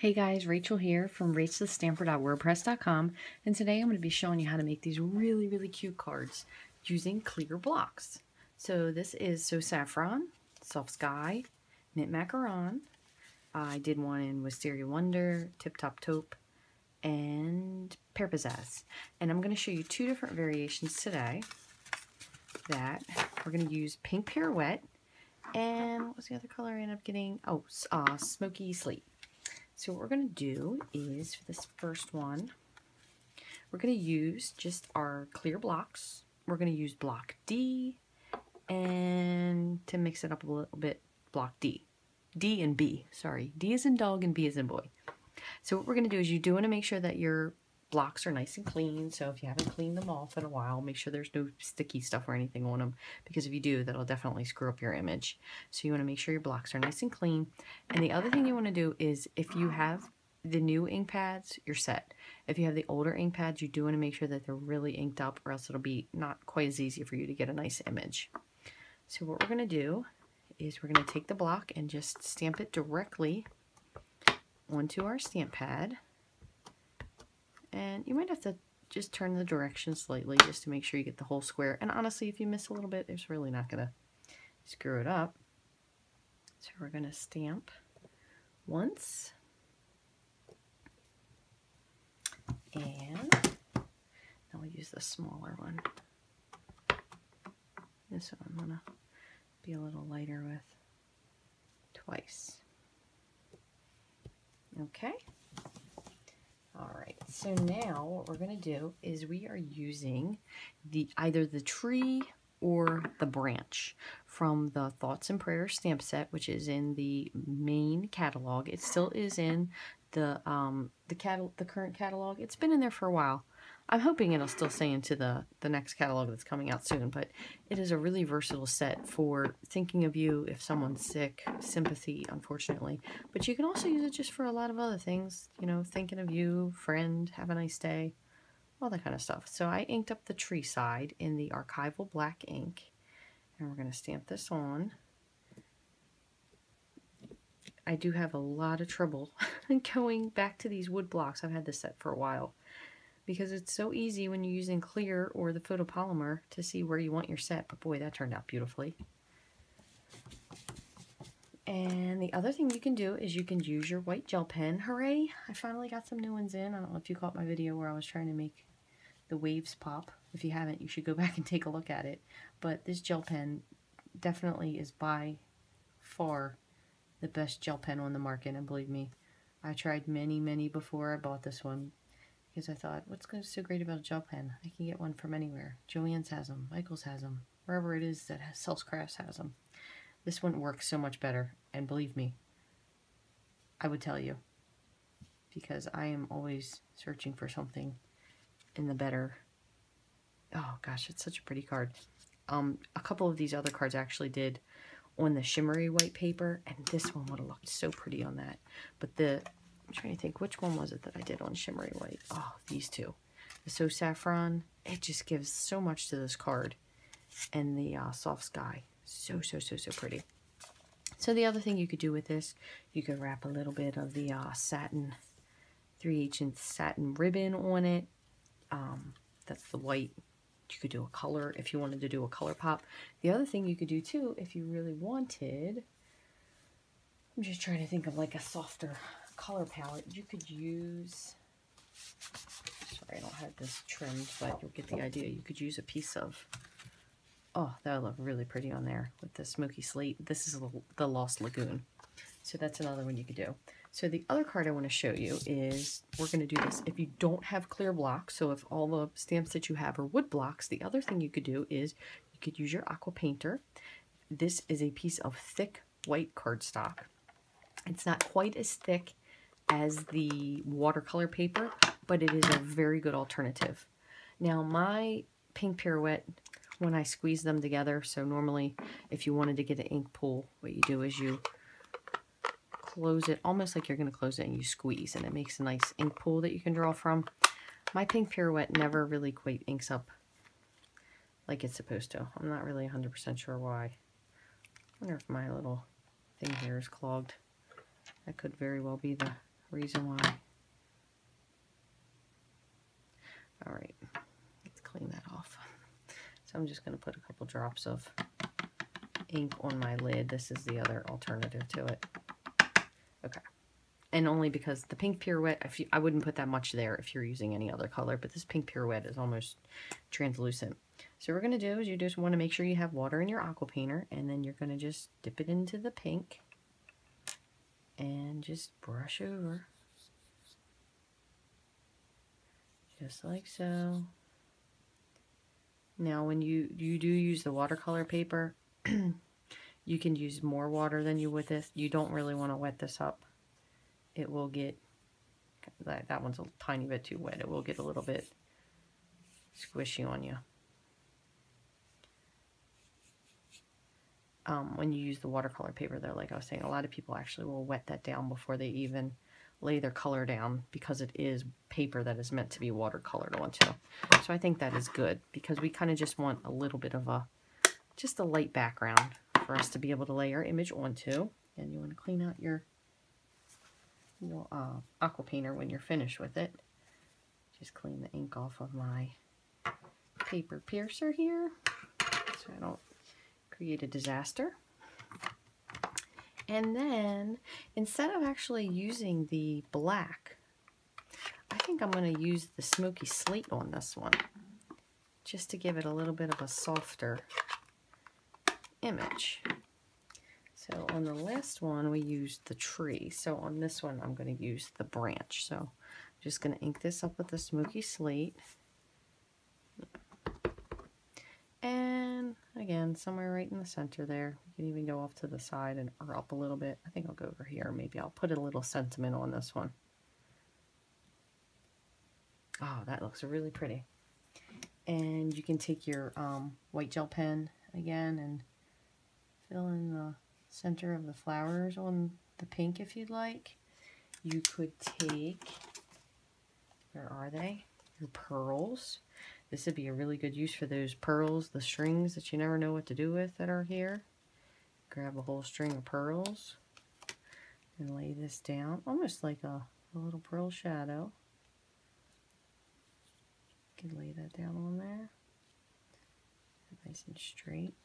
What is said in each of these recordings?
Hey guys, Rachel here from rachelthestamper.wordpress.com, and today I'm going to be showing you how to make these really cute cards using clear blocks. So this is So Saffron, Soft Sky, Mint Macaron. I did one in Wisteria Wonder, Tip Top Taupe, and Pear Pizzazz. And I'm going to show you two different variations today that we're going to use Pink Pirouette, and what was the other color I ended up getting? Oh, Smoky Slate. So what we're going to do is, for this first one, we're going to use just our clear blocks. We're going to use block D, and to mix it up a little bit, block D. D and B, sorry. D is in dog and B is in boy. So what we're going to do is you do want to make sure that your blocks are nice and clean. So if you haven't cleaned them off in a while, make sure there's no sticky stuff or anything on them, because if you do, that'll definitely screw up your image. So you want to make sure your blocks are nice and clean. And the other thing you want to do is, if you have the new ink pads, you're set. If you have the older ink pads, you do want to make sure that they're really inked up, or else it'll be not quite as easy for you to get a nice image. So what we're going to do is we're going to take the block and just stamp it directly onto our stamp pad. And you might have to just turn the direction slightly just to make sure you get the whole square. And honestly, if you miss a little bit, it's really not going to screw it up. So we're going to stamp once. And now we'll use the smaller one. This one I'm going to be a little lighter with twice. Okay. Alright, so now what we're going to do is we are using either the tree or the branch from the Thoughts and Prayers stamp set, which is in the main catalog. It still is in the current catalog. It's been in there for a while. I'm hoping it'll still stay into the next catalog that's coming out soon, but it is a really versatile set for thinking of you if someone's sick, sympathy, unfortunately. But you can also use it just for a lot of other things, you know, thinking of you, friend, have a nice day, all that kind of stuff. So I inked up the tree side in the Archival Black ink, and we're going to stamp this on. I do have a lot of trouble going back to these wood blocks. I've had this set for a while, because it's so easy when you're using clear or the photopolymer to see where you want your set. But boy, that turned out beautifully. And the other thing you can do is you can use your white gel pen. Hooray! I finally got some new ones in. I don't know if you caught my video where I was trying to make the waves pop. If you haven't, you should go back and take a look at it. But this gel pen definitely is by far the best gel pen on the market, and believe me, I tried many before I bought this one, because I thought, what's so great about a gel pen? I can get one from anywhere. Joann's has them, Michael's has them, wherever it is that sells crafts has them. This one works so much better, and believe me, I would tell you, because I am always searching for something in the better. Oh gosh, it's such a pretty card. A couple of these other cards actually did on the Shimmery White paper, and this one would have looked so pretty on that. But I'm trying to think, which one was it that I did on Shimmery White? Oh, these two. The So Saffron, it just gives so much to this card. And the Soft Sky, so pretty. So the other thing you could do with this, you could wrap a little bit of the Satin 3/8" satin ribbon on it. That's the white. You could do a color if you wanted to do a color pop. The other thing you could do too, if you really wanted, I'm just trying to think of like a softer color palette. You could use, sorry I don't have this trimmed, but you'll get the idea. You could use a piece of, oh, that would look really pretty on there with the Smoky Slate. This is the Lost Lagoon. So that's another one you could do. So the other card I want to show you is, we're going to do this if you don't have clear blocks. So if all the stamps that you have are wood blocks, the other thing you could do is you could use your aqua painter. This is a piece of thick white cardstock. It's not quite as thick as the watercolor paper, but it is a very good alternative. Now my Pink Pirouette, when I squeeze them together, so normally if you wanted to get an ink pool, what you do is you close it almost like you're going to close it, and you squeeze, and it makes a nice ink pool that you can draw from. My Pink Pirouette never really quite inks up like it's supposed to. I'm not really 100% sure why. I wonder if my little thing here is clogged. That could very well be the reason why. All right, let's clean that off. So I'm just going to put a couple drops of ink on my lid. This is the other alternative to it. Okay. And only because the Pink Pirouette, I wouldn't put that much there if you're using any other color, but this Pink Pirouette is almost translucent. So what we're going to do is you just want to make sure you have water in your aqua painter, and then you're going to just dip it into the pink and just brush over. Just like so. Now when you do use the watercolor paper, you can use more water than you would this. You don't really want to wet this up. It will get, that one's a tiny bit too wet. It will get a little bit squishy on you. When you use the watercolor paper though, like I was saying, a lot of people actually will wet that down before they even lay their color down, because it is paper that is meant to be watercolored onto. So I think that is good, because we kind of just want a little bit of just a light background for us to be able to lay our image onto. And you want to clean out your aqua painter when you're finished with it. Just clean the ink off of my paper piercer here so I don't create a disaster. And then instead of actually using the black, I think I'm going to use the Smoky Slate on this one, just to give it a little bit of a softer image. So on the last one, we used the tree. So on this one, I'm going to use the branch. So I'm just going to ink this up with the Smoky Slate. And again, somewhere right in the center there. You can even go off to the side or up a little bit. I think I'll go over here. Maybe I'll put a little sentiment on this one. Oh, that looks really pretty. And you can take your white gel pen again and fill in the center of the flowers on the pink if you'd like. You could take, where are they? Your pearls. This would be a really good use for those pearls, the strings that you never know what to do with that are here. Grab a whole string of pearls and lay this down, almost like a little pearl shadow. You can lay that down on there, nice and straight.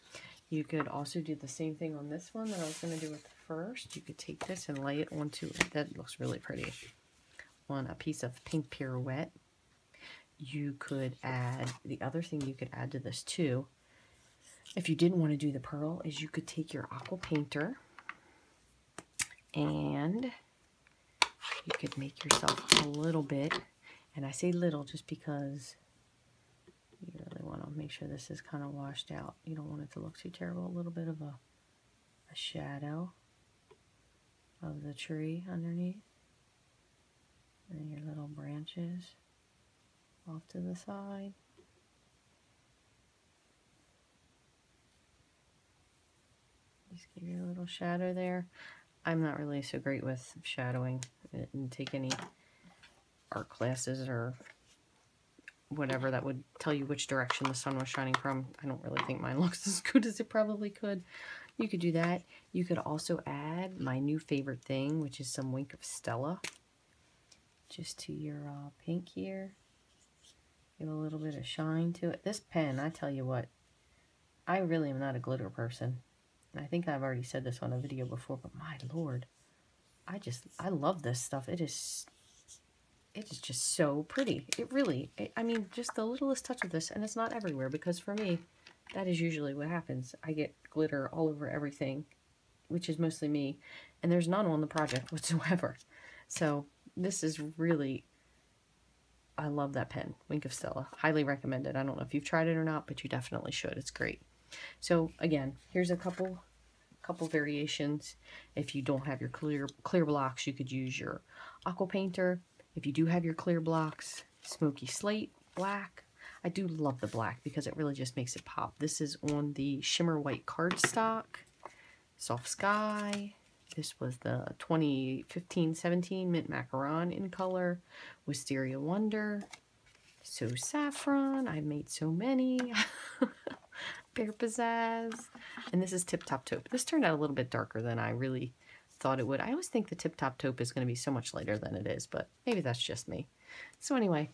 You could also do the same thing on this one that I was going to do with the first. You could take this and lay it onto it. That looks really pretty. On a piece of Pink Pirouette. You could add, the other thing you could add to this too, if you didn't want to do the pearl, is you could take your aqua painter and you could make yourself a little bit, and I say little just because you really want to make sure this is kind of washed out. You don't want it to look too terrible. A little bit of a shadow of the tree underneath. And your little branches off to the side. Just give you a little shadow there. I'm not really so great with shadowing. I didn't take any art classes or whatever that would tell you which direction the sun was shining from. I don't really think mine looks as good as it probably could. You could do that. You could also add my new favorite thing, which is some Wink of Stella, just to your pink here. Give a little bit of shine to it. This pen, I tell you what, I really am not a glitter person. I think I've already said this on a video before, but my lord, I love this stuff. It is just so pretty. It really, I mean, just the littlest touch of this, and it's not everywhere, because for me, that is usually what happens. I get glitter all over everything, which is mostly me, and there's none on the project whatsoever. So this is really, I love that pen, Wink of Stella. Highly recommended. I don't know if you've tried it or not, but you definitely should. It's great. So again, here's a couple variations. If you don't have your clear blocks, you could use your aqua painter. If you do have your clear blocks, Smoky Slate, black. I do love the black because it really just makes it pop. This is on the Shimmer White cardstock, Soft Sky. This was the 2015-17 Mint Macaron in color, Wisteria Wonder, So Saffron. I've made so many. Pear Pizzazz. And this is Tip Top Taupe. This turned out a little bit darker than I really thought it would. I always think the Tip Top Taupe is going to be so much lighter than it is, but maybe that's just me. So anyway,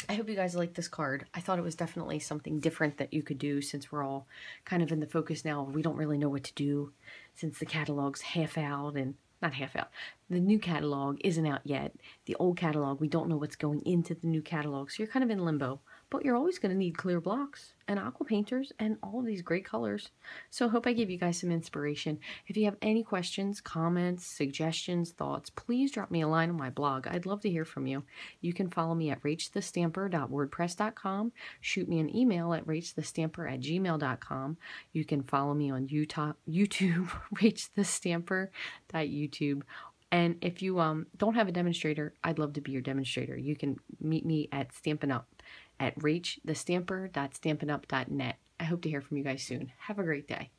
I hope you guys like this card. I thought it was definitely something different that you could do since we're all kind of in the focus now. We don't really know what to do since the catalog's half out, and not half out. The new catalog isn't out yet. The old catalog, we don't know what's going into the new catalog, so you're kind of in limbo. But you're always going to need clear blocks and aqua painters and all of these great colors. So I hope I gave you guys some inspiration. If you have any questions, comments, suggestions, thoughts, please drop me a line on my blog. I'd love to hear from you. You can follow me at rachthestamper.wordpress.com. Shoot me an email at rachthestamper@gmail.com. You can follow me on YouTube, rachthestamper.youtube. And if you don't have a demonstrator, I'd love to be your demonstrator. You can meet me at Stampin' Up at rachthestamper.stampinup.net. I hope to hear from you guys soon. Have a great day.